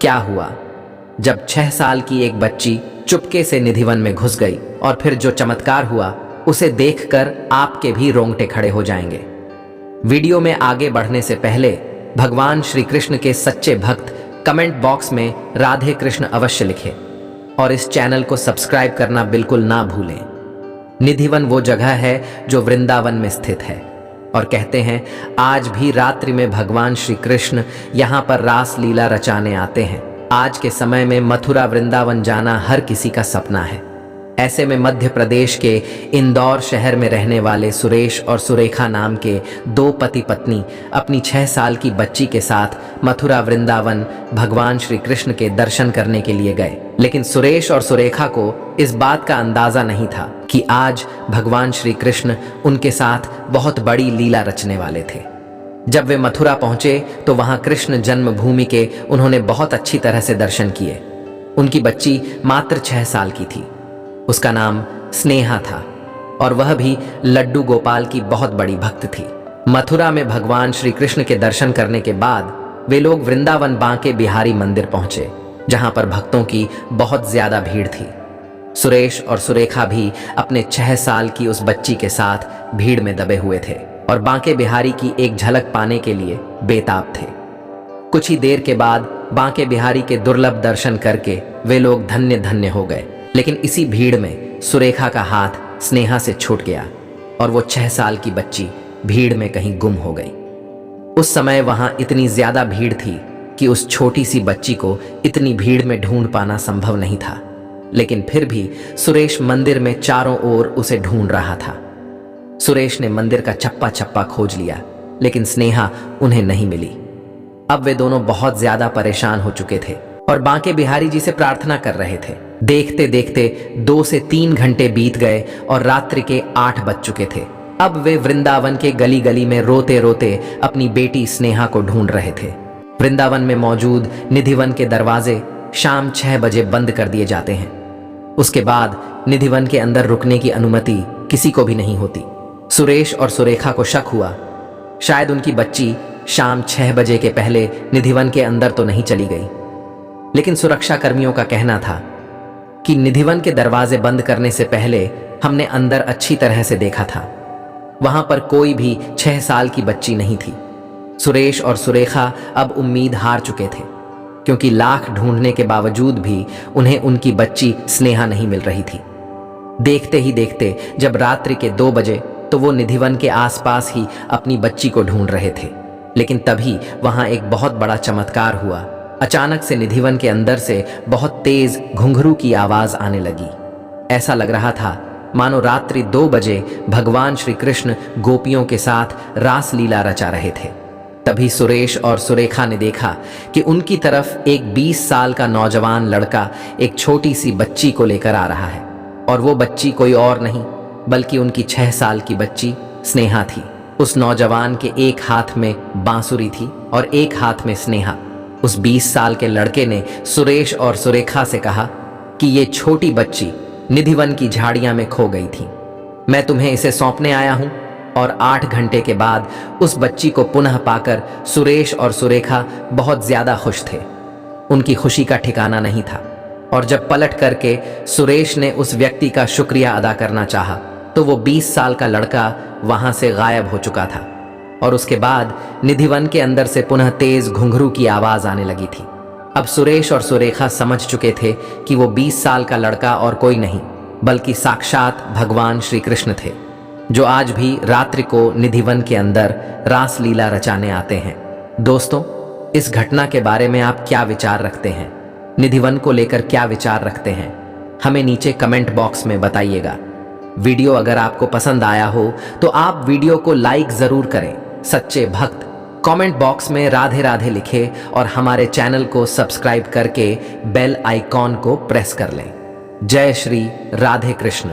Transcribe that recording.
क्या हुआ जब 6 साल की एक बच्ची चुपके से निधिवन में घुस गई, और फिर जो चमत्कार हुआ उसे देखकर आपके भी रोंगटे खड़े हो जाएंगे। वीडियो में आगे बढ़ने से पहले भगवान श्री कृष्ण के सच्चे भक्त कमेंट बॉक्स में राधे कृष्ण अवश्य लिखें और इस चैनल को सब्सक्राइब करना बिल्कुल ना भूलें। निधिवन वो जगह है जो वृंदावन में स्थित है, और कहते हैं आज भी रात्रि में भगवान श्री कृष्ण यहाँ पर रास लीला रचाने आते हैं। आज के समय में मथुरा वृंदावन जाना हर किसी का सपना है। ऐसे में मध्य प्रदेश के इंदौर शहर में रहने वाले सुरेश और सुरेखा नाम के दो पति पत्नी अपनी 6 साल की बच्ची के साथ मथुरा वृंदावन भगवान श्री कृष्ण के दर्शन करने के लिए गए। लेकिन सुरेश और सुरेखा को इस बात का अंदाजा नहीं था कि आज भगवान श्री कृष्ण उनके साथ बहुत बड़ी लीला रचने वाले थे। जब वे मथुरा पहुंचे तो वहां कृष्ण जन्मभूमि के उन्होंने बहुत अच्छी तरह से दर्शन किए। उनकी बच्ची मात्र 6 साल की थी। उसका नाम स्नेहा था और वह भी लड्डू गोपाल की बहुत बड़ी भक्त थी। मथुरा में भगवान श्री कृष्ण के दर्शन करने के बाद वे लोग वृंदावन बांके बिहारी मंदिर पहुंचे, जहां पर भक्तों की बहुत ज्यादा भीड़ थी। सुरेश और सुरेखा भी अपने 6 साल की उस बच्ची के साथ भीड़ में दबे हुए थे और बांके बिहारी की एक झलक पाने के लिए बेताब थे। कुछ ही देर के बाद बांके बिहारी के दुर्लभ दर्शन करके वे लोग धन्य धन्य हो गए। लेकिन इसी भीड़ में सुरेखा का हाथ स्नेहा से छूट गया और वो 6 साल की बच्ची भीड़ में कहीं गुम हो गई। उस समय वहां इतनी ज्यादा भीड़ थी कि उस छोटी सी बच्ची को इतनी भीड़ में ढूंढ पाना संभव नहीं था। लेकिन फिर भी सुरेश मंदिर में चारों ओर उसे ढूंढ रहा था। सुरेश ने मंदिर का चप्पा चप्पा खोज लिया, लेकिन स्नेहा उन्हें नहीं मिली। अब वे दोनों बहुत ज्यादा परेशान हो चुके थे और बांके बिहारी जी से प्रार्थना कर रहे थे। देखते देखते 2 से 3 घंटे बीत गए और रात्रि के 8 बज चुके थे। अब वे वृंदावन के गली गली में रोते रोते अपनी बेटी स्नेहा को ढूंढ रहे थे। वृंदावन में मौजूद निधिवन के दरवाजे शाम 6 बजे बंद कर दिए जाते हैं। उसके बाद निधिवन के अंदर रुकने की अनुमति किसी को भी नहीं होती। सुरेश और सुरेखा को शक हुआ शायद उनकी बच्ची शाम 6 बजे के पहले निधिवन के अंदर तो नहीं चली गई। लेकिन सुरक्षा कर्मियों का कहना था कि निधिवन के दरवाजे बंद करने से पहले हमने अंदर अच्छी तरह से देखा था, वहां पर कोई भी 6 साल की बच्ची नहीं थी। सुरेश और सुरेखा अब उम्मीद हार चुके थे, क्योंकि लाख ढूंढने के बावजूद भी उन्हें उनकी बच्ची स्नेहा नहीं मिल रही थी। देखते ही देखते जब रात्रि के 2 बजे तो वो निधिवन के आसपास ही अपनी बच्ची को ढूंढ रहे थे। लेकिन तभी वहां एक बहुत बड़ा चमत्कार हुआ। अचानक से निधिवन के अंदर से बहुत तेज घुंघरू की आवाज आने लगी। ऐसा लग रहा था मानो रात्रि 2 बजे भगवान श्री कृष्ण गोपियों के साथ रास लीला रचा रहे थे। तभी सुरेश और सुरेखा ने देखा कि उनकी तरफ एक 20 साल का नौजवान लड़का एक छोटी सी बच्ची को लेकर आ रहा है, और वो बच्ची कोई और नहीं बल्कि उनकी 6 साल की बच्ची स्नेहा थी। उस नौजवान के एक हाथ में बांसुरी थी और एक हाथ में स्नेहा। उस 20 साल के लड़के ने सुरेश और सुरेखा से कहा कि ये छोटी बच्ची निधिवन की झाड़ियां में खो गई थी। मैं तुम्हें इसे सौंपने आया हूं। और 8 घंटे के बाद उस बच्ची को पुनः पाकर सुरेश और सुरेखा बहुत ज्यादा खुश थे। उनकी खुशी का ठिकाना नहीं था, और जब पलट करके सुरेश ने उस व्यक्ति का शुक्रिया अदा करना चाहा तो वो 20 साल का लड़का वहां से गायब हो चुका था। और उसके बाद निधिवन के अंदर से पुनः तेज घुंघरू की आवाज आने लगी थी। अब सुरेश और सुरेखा समझ चुके थे कि वो 20 साल का लड़का और कोई नहीं बल्कि साक्षात भगवान श्री कृष्ण थे, जो आज भी रात्रि को निधिवन के अंदर रास लीला रचाने आते हैं। दोस्तों, इस घटना के बारे में आप क्या विचार रखते हैं? निधिवन को लेकर क्या विचार रखते हैं? हमें नीचे कमेंट बॉक्स में बताइएगा। वीडियो अगर आपको पसंद आया हो तो आप वीडियो को लाइक जरूर करें। सच्चे भक्त कमेंट बॉक्स में राधे राधे लिखे और हमारे चैनल को सब्सक्राइब करके बेल आइकॉन को प्रेस कर लें। जय श्री राधे कृष्ण।